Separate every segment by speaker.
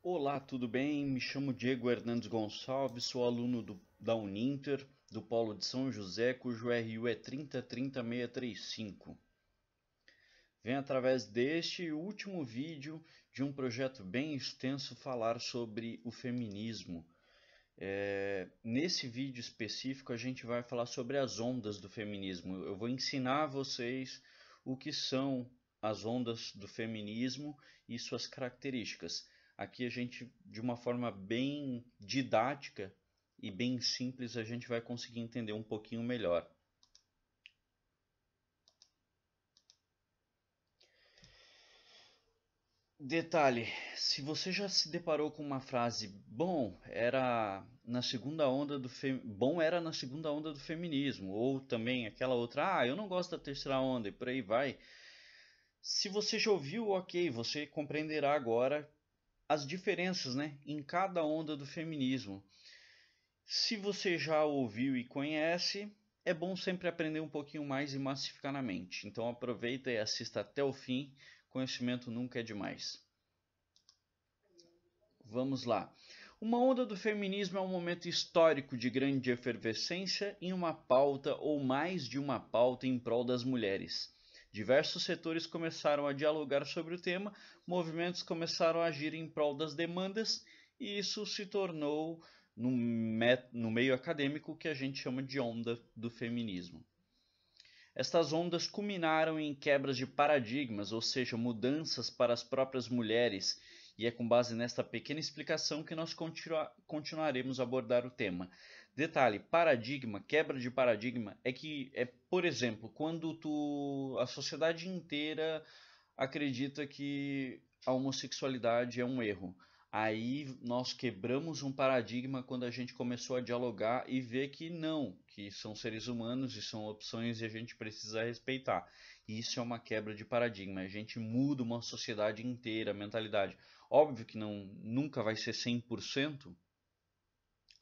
Speaker 1: Olá, tudo bem? Me chamo Diego Hernandes Gonçalves, sou aluno da Uninter, do Polo de São José, cujo RU é 3030635. Venho através deste último vídeo de um projeto bem extenso falar sobre o feminismo. Nesse vídeo específico a gente vai falar sobre as ondas do feminismo. Eu vou ensinar a vocês o que são as ondas do feminismo e suas características. Aqui a gente, de uma forma bem didática e bem simples, a gente vai conseguir entender um pouquinho melhor. Detalhe, se você já se deparou com uma frase bom, era na segunda onda bom era na segunda onda do feminismo, ou também aquela outra, eu não gosto da terceira onda e por aí vai. Se você já ouviu, ok, você compreenderá agora as diferenças, né, em cada onda do feminismo. Se você já ouviu e conhece, é bom sempre aprender um pouquinho mais e massificar na mente. Então aproveita e assista até o fim, conhecimento nunca é demais. Vamos lá. Uma onda do feminismo é um momento histórico de grande efervescência em uma pauta ou mais de uma pauta em prol das mulheres. Diversos setores começaram a dialogar sobre o tema, movimentos começaram a agir em prol das demandas e isso se tornou, no meio acadêmico, o que a gente chama de onda do feminismo. Estas ondas culminaram em quebras de paradigmas, ou seja, mudanças para as próprias mulheres, e é com base nesta pequena explicação que nós continuaremos a abordar o tema. Detalhe, paradigma, quebra de paradigma, por exemplo, quando a sociedade inteira acredita que a homossexualidade é um erro. Aí nós quebramos um paradigma quando a gente começou a dialogar e ver que não, que são seres humanos e são opções e a gente precisa respeitar. E isso é uma quebra de paradigma, a gente muda uma sociedade inteira, a mentalidade. Óbvio que nunca vai ser 100%,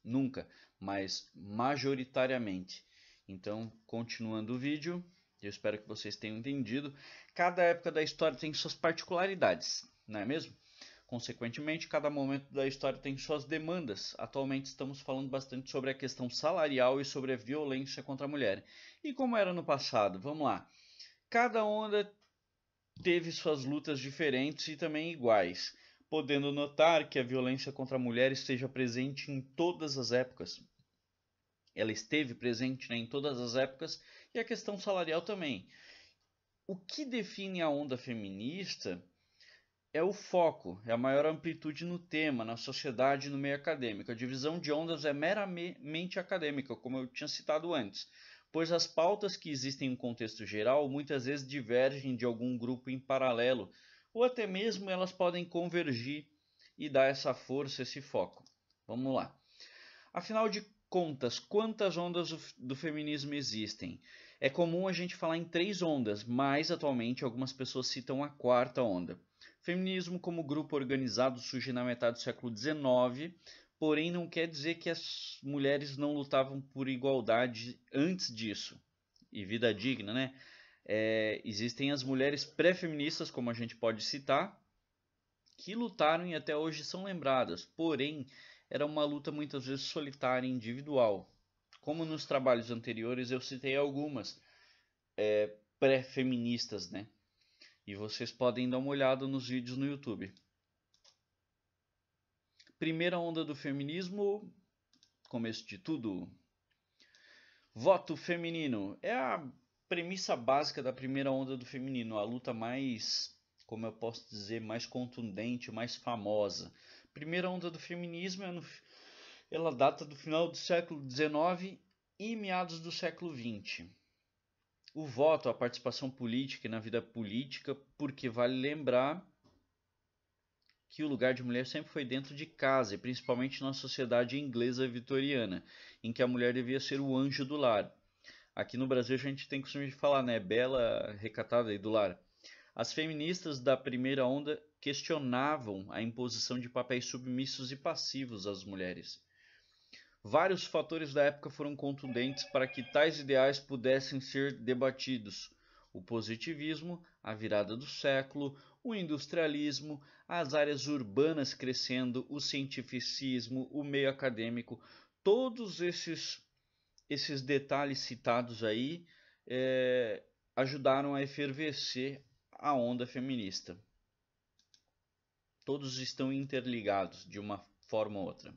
Speaker 1: nunca, mas majoritariamente. Então, continuando o vídeo, eu espero que vocês tenham entendido. Cada época da história tem suas particularidades, não é mesmo? Consequentemente, cada momento da história tem suas demandas. Atualmente estamos falando bastante sobre a questão salarial e sobre a violência contra a mulher. E como era no passado? Vamos lá. Cada onda teve suas lutas diferentes e também iguais, podendo notar que a violência contra a mulher esteja presente em todas as épocas. Ela esteve presente, né, em todas as épocas, e a questão salarial também. O que define a onda feminista é o foco, é a maior amplitude no tema, na sociedade e no meio acadêmico. A divisão de ondas é meramente acadêmica, como eu tinha citado antes, pois as pautas que existem em um contexto geral muitas vezes divergem de algum grupo em paralelo, ou até mesmo elas podem convergir e dar essa força, esse foco. Vamos lá. Afinal de contas, quantas ondas do feminismo existem? É comum a gente falar em 3 ondas, mas atualmente algumas pessoas citam a 4ª onda. Feminismo como grupo organizado surge na metade do século XIX, porém não quer dizer que as mulheres não lutavam por igualdade antes disso. E vida digna, né? Existem as mulheres pré-feministas, como a gente pode citar, que lutaram e até hoje são lembradas, porém era uma luta muitas vezes solitária e individual. Como nos trabalhos anteriores eu citei algumas pré-feministas, né? E vocês podem dar uma olhada nos vídeos no YouTube. Primeira onda do feminismo, começo de tudo. Voto feminino é a premissa básica da primeira onda do feminino, a luta mais, como eu posso dizer, mais contundente, mais famosa. Primeira onda do feminismo ela data do final do século XIX e meados do século XX. O voto, a participação política e na vida política, porque vale lembrar que o lugar de mulher sempre foi dentro de casa, e principalmente na sociedade inglesa vitoriana, em que a mulher devia ser o anjo do lar. Aqui no Brasil a gente tem costume de falar, né, bela, recatada e do lar. As feministas da primeira onda questionavam a imposição de papéis submissos e passivos às mulheres. Vários fatores da época foram contundentes para que tais ideais pudessem ser debatidos. o positivismo, a virada do século, o industrialismo, as áreas urbanas crescendo, o cientificismo, o meio acadêmico, todos esses detalhes citados aí ajudaram a efervescer a onda feminista. Todos estão interligados de uma forma ou outra.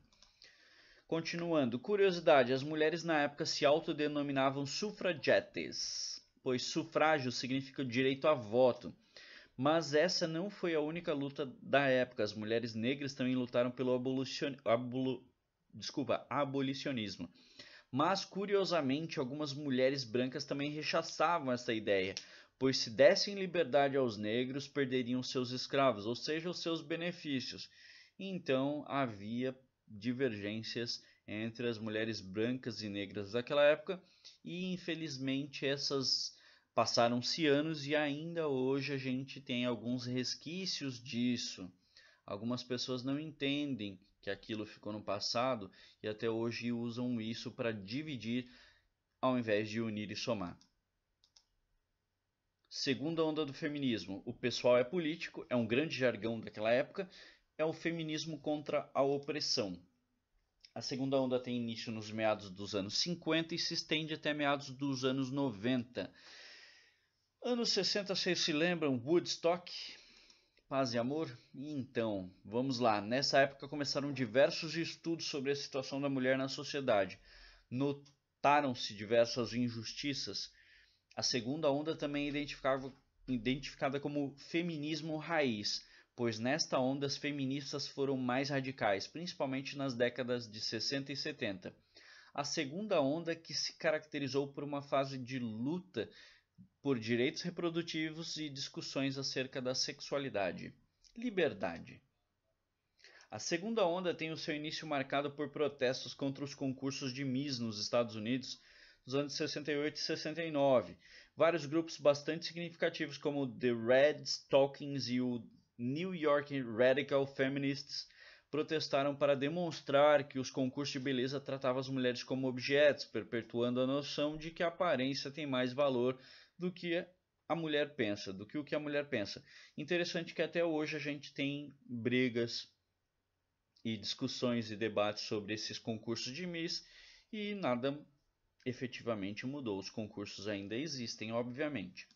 Speaker 1: Continuando, curiosidade, as mulheres na época se autodenominavam suffragettes, pois sufrágio significa direito a voto. Mas essa não foi a única luta da época. As mulheres negras também lutaram pelo abolicionismo. Mas, curiosamente, algumas mulheres brancas também rechaçavam essa ideia, pois se dessem liberdade aos negros, perderiam seus escravos, ou seja, os seus benefícios. Então, havia divergências entre as mulheres brancas e negras daquela época, e infelizmente essas passaram-se anos e ainda hoje a gente tem alguns resquícios disso. Algumas pessoas não entendem que aquilo ficou no passado e até hoje usam isso para dividir ao invés de unir e somar. Segunda onda do feminismo. O pessoal é político, é um grande jargão daquela época, é o feminismo contra a opressão. A segunda onda tem início nos meados dos anos 50 e se estende até meados dos anos 90. Anos 60, vocês se lembram? Woodstock, paz e amor? Então, vamos lá. Nessa época começaram diversos estudos sobre a situação da mulher na sociedade. Notaram-se diversas injustiças. A segunda onda também é identificada como feminismo raiz, pois nesta onda as feministas foram mais radicais, principalmente nas décadas de 60 e 70. A segunda onda que se caracterizou por uma fase de luta por direitos reprodutivos e discussões acerca da sexualidade. Liberdade. A segunda onda tem o seu início marcado por protestos contra os concursos de Miss nos Estados Unidos nos anos 68 e 69. Vários grupos bastante significativos como The Red Stockings e o New York Radical Feminists protestaram para demonstrar que os concursos de beleza tratavam as mulheres como objetos, perpetuando a noção de que a aparência tem mais valor do que a mulher pensa, do que o que a mulher pensa. Interessante que até hoje a gente tem brigas e discussões e debates sobre esses concursos de Miss e nada efetivamente mudou. Os concursos ainda existem, obviamente.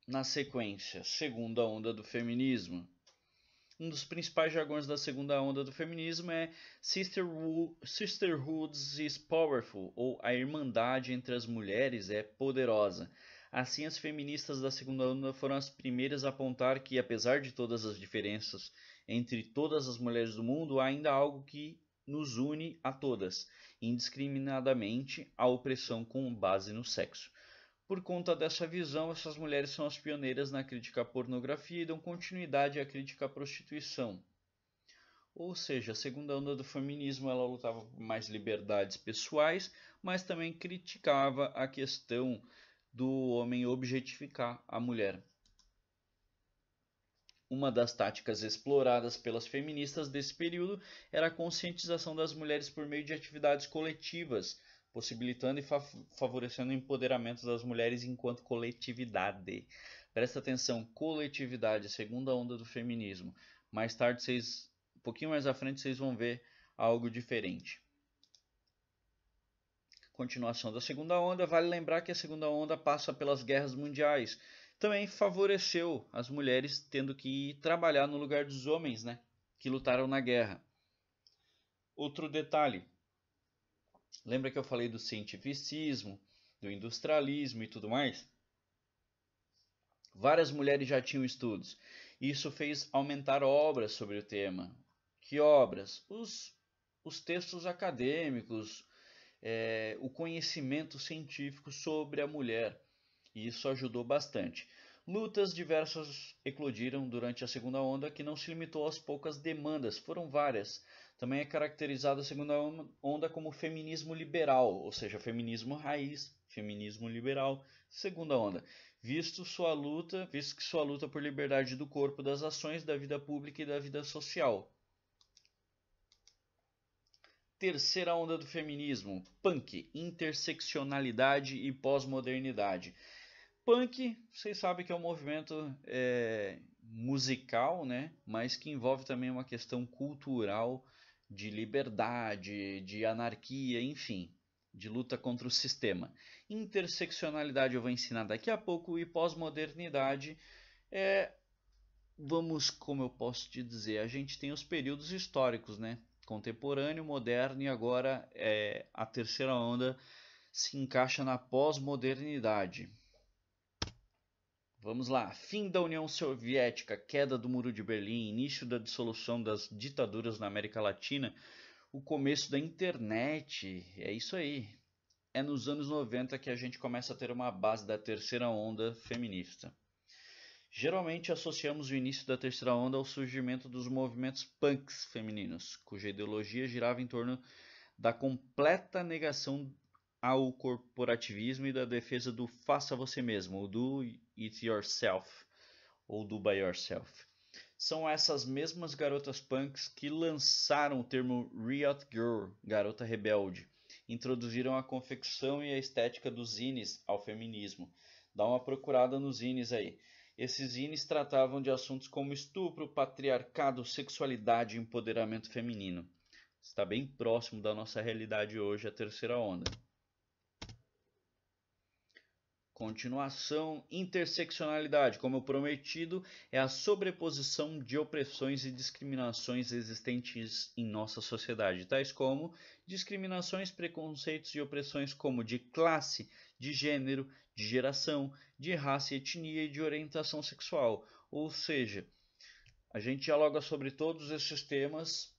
Speaker 1: Na sequência, segunda onda do feminismo. Um dos principais jargões da segunda onda do feminismo é Sisterhood is powerful, ou a irmandade entre as mulheres é poderosa. Assim, as feministas da segunda onda foram as primeiras a apontar que, apesar de todas as diferenças entre todas as mulheres do mundo, há ainda algo que nos une a todas, indiscriminadamente, a opressão com base no sexo. Por conta dessa visão, essas mulheres são as pioneiras na crítica à pornografia e dão continuidade à crítica à prostituição. Ou seja, a segunda onda do feminismo ela lutava por mais liberdades pessoais, mas também criticava a questão do homem objetificar a mulher. Uma das táticas exploradas pelas feministas desse período era a conscientização das mulheres por meio de atividades coletivas, possibilitando e favorecendo o empoderamento das mulheres enquanto coletividade. Presta atenção, coletividade, segunda onda do feminismo. Mais tarde, um pouquinho mais à frente, vocês vão ver algo diferente. Continuação da segunda onda, vale lembrar que a segunda onda passa pelas guerras mundiais. Também favoreceu as mulheres tendo que trabalhar no lugar dos homens, né, que lutaram na guerra. Outro detalhe, lembra que eu falei do cientificismo, do industrialismo e tudo mais? Várias mulheres já tinham estudos. Isso fez aumentar obras sobre o tema. Que obras? Os textos acadêmicos, o conhecimento científico sobre a mulher. E isso ajudou bastante. Lutas diversas eclodiram durante a segunda onda, que não se limitou às poucas demandas, foram várias. Também é caracterizada a segunda onda como feminismo liberal, ou seja, feminismo raiz, feminismo liberal, segunda onda, visto que sua luta por liberdade do corpo, das ações, da vida pública e da vida social. terceira onda do feminismo, punk, interseccionalidade e pós-modernidade. Punk, vocês sabem que é um movimento musical, né? Mas que envolve também uma questão cultural de liberdade, de anarquia, enfim, de luta contra o sistema. Interseccionalidade eu vou ensinar daqui a pouco e pós-modernidade como eu posso te dizer, a gente tem os períodos históricos, né? Contemporâneo, moderno e agora a terceira onda se encaixa na pós-modernidade. Vamos lá. Fim da União Soviética, queda do Muro de Berlim, início da dissolução das ditaduras na América Latina, o começo da internet. É isso aí. É nos anos 90 que a gente começa a ter uma base da terceira onda feminista. Geralmente associamos o início da terceira onda ao surgimento dos movimentos punks femininos, cuja ideologia girava em torno da completa negação ao corporativismo e da defesa do faça você mesmo, o do it yourself, ou do by yourself. São essas mesmas garotas punks que lançaram o termo Riot Girl, garota rebelde, introduziram a confecção e a estética dos zines ao feminismo. Dá uma procurada nos zines aí. Esses zines tratavam de assuntos como estupro, patriarcado, sexualidade e empoderamento feminino. Está bem próximo da nossa realidade hoje, a terceira onda. Continuação, interseccionalidade, como prometido, é a sobreposição de opressões e discriminações existentes em nossa sociedade, tais como discriminações, preconceitos e opressões como de classe, de gênero, de geração, de raça e etnia e de orientação sexual. Ou seja, a gente dialoga sobre todos esses temas,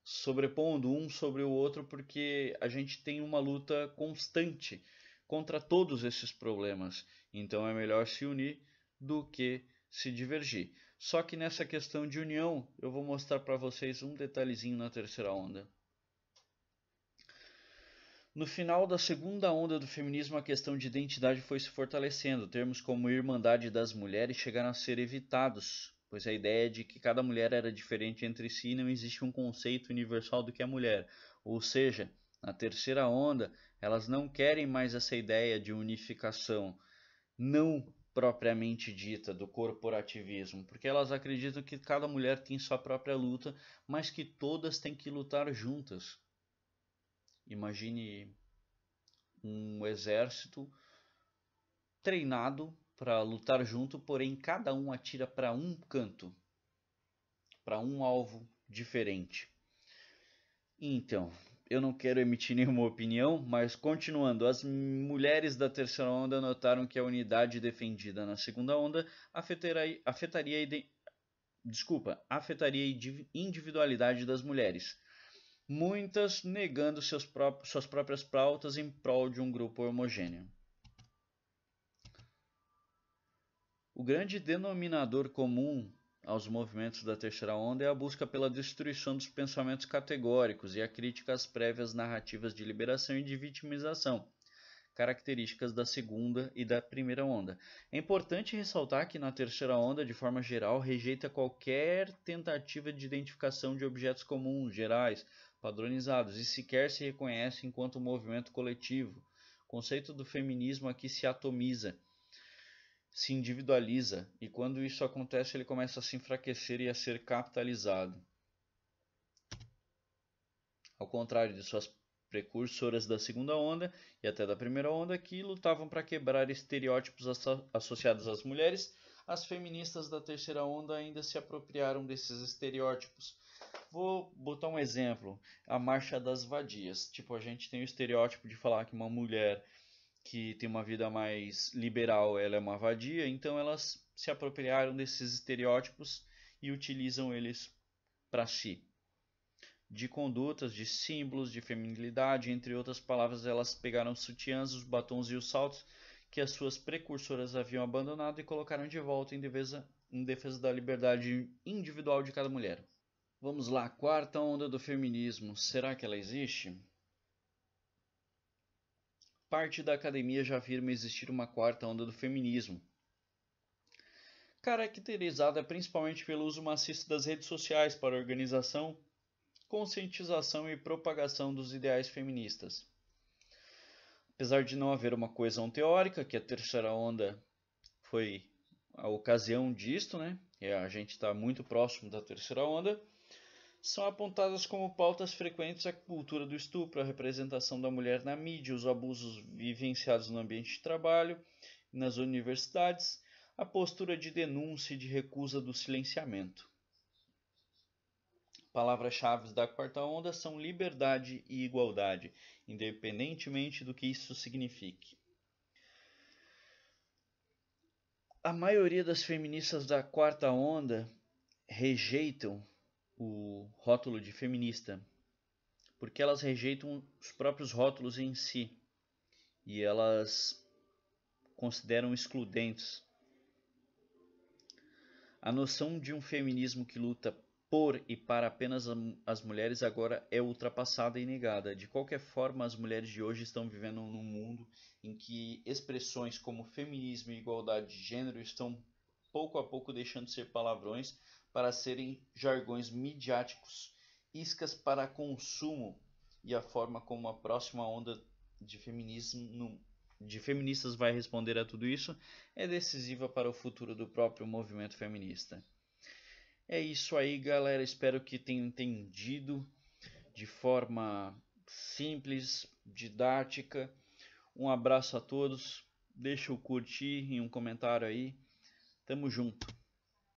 Speaker 1: sobrepondo um sobre o outro, porque a gente tem uma luta constante contra todos esses problemas. Então é melhor se unir do que se divergir. Só que nessa questão de união, eu vou mostrar para vocês um detalhezinho na terceira onda. No final da segunda onda do feminismo, a questão de identidade foi se fortalecendo. Termos como Irmandade das Mulheres chegaram a ser evitados, pois a ideia de que cada mulher era diferente entre si e não existe um conceito universal do que é mulher. Ou seja, na terceira onda, elas não querem mais essa ideia de unificação, não propriamente dita, do corporativismo, porque elas acreditam que cada mulher tem sua própria luta, mas que todas têm que lutar juntas. Imagine um exército treinado para lutar junto, porém cada um atira para um canto, para um alvo diferente. Então, eu não quero emitir nenhuma opinião, mas continuando, as mulheres da terceira onda notaram que a unidade defendida na segunda onda afetaria a individualidade das mulheres, muitas negando suas próprias pautas em prol de um grupo homogêneo. O grande denominador comum aos movimentos da terceira onda é a busca pela destruição dos pensamentos categóricos e a crítica às prévias narrativas de liberação e de vitimização, características da segunda e da primeira onda. É importante ressaltar que na terceira onda, de forma geral, rejeita qualquer tentativa de identificação de objetos comuns, gerais, padronizados e sequer se reconhece enquanto movimento coletivo. O conceito do feminismo aqui se atomiza, se individualiza, e quando isso acontece ele começa a se enfraquecer e a ser capitalizado. Ao contrário de suas precursoras da segunda onda e até da primeira onda, que lutavam para quebrar estereótipos associados às mulheres, as feministas da terceira onda ainda se apropriaram desses estereótipos. Vou botar um exemplo, a marcha das vadias. Tipo, a gente tem o estereótipo de falar que uma mulher que tem uma vida mais liberal, ela é uma vadia, então elas se apropriaram desses estereótipos e utilizam eles para si. De condutas, de símbolos, de feminilidade, entre outras palavras, elas pegaram os sutiãs, os batons e os saltos que as suas precursoras haviam abandonado e colocaram de volta em defesa da liberdade individual de cada mulher. Vamos lá, quarta onda do feminismo. Será que ela existe? Parte da academia já afirma existir uma quarta onda do feminismo, caracterizada principalmente pelo uso maciço das redes sociais para a organização, conscientização e propagação dos ideais feministas. Apesar de não haver uma coesão teórica, que a terceira onda foi a ocasião disto, né? A gente está muito próximo da terceira onda, são apontadas como pautas frequentes a cultura do estupro, a representação da mulher na mídia, os abusos vivenciados no ambiente de trabalho e nas universidades, a postura de denúncia e de recusa do silenciamento. Palavras-chave da quarta onda são liberdade e igualdade, independentemente do que isso signifique. A maioria das feministas da quarta onda rejeitam o rótulo de feminista, porque elas rejeitam os próprios rótulos em si e elas consideram excludentes. A noção de um feminismo que luta por e para apenas as mulheres agora é ultrapassada e negada. De qualquer forma, as mulheres de hoje estão vivendo num mundo em que expressões como feminismo e igualdade de gênero estão pouco a pouco deixando de ser palavrões para serem jargões midiáticos, iscas para consumo, e a forma como a próxima onda de feministas vai responder a tudo isso é decisiva para o futuro do próprio movimento feminista. É isso aí, galera. Espero que tenham entendido de forma simples, didática. Um abraço a todos. Deixa o curtir e um comentário aí. Tamo junto.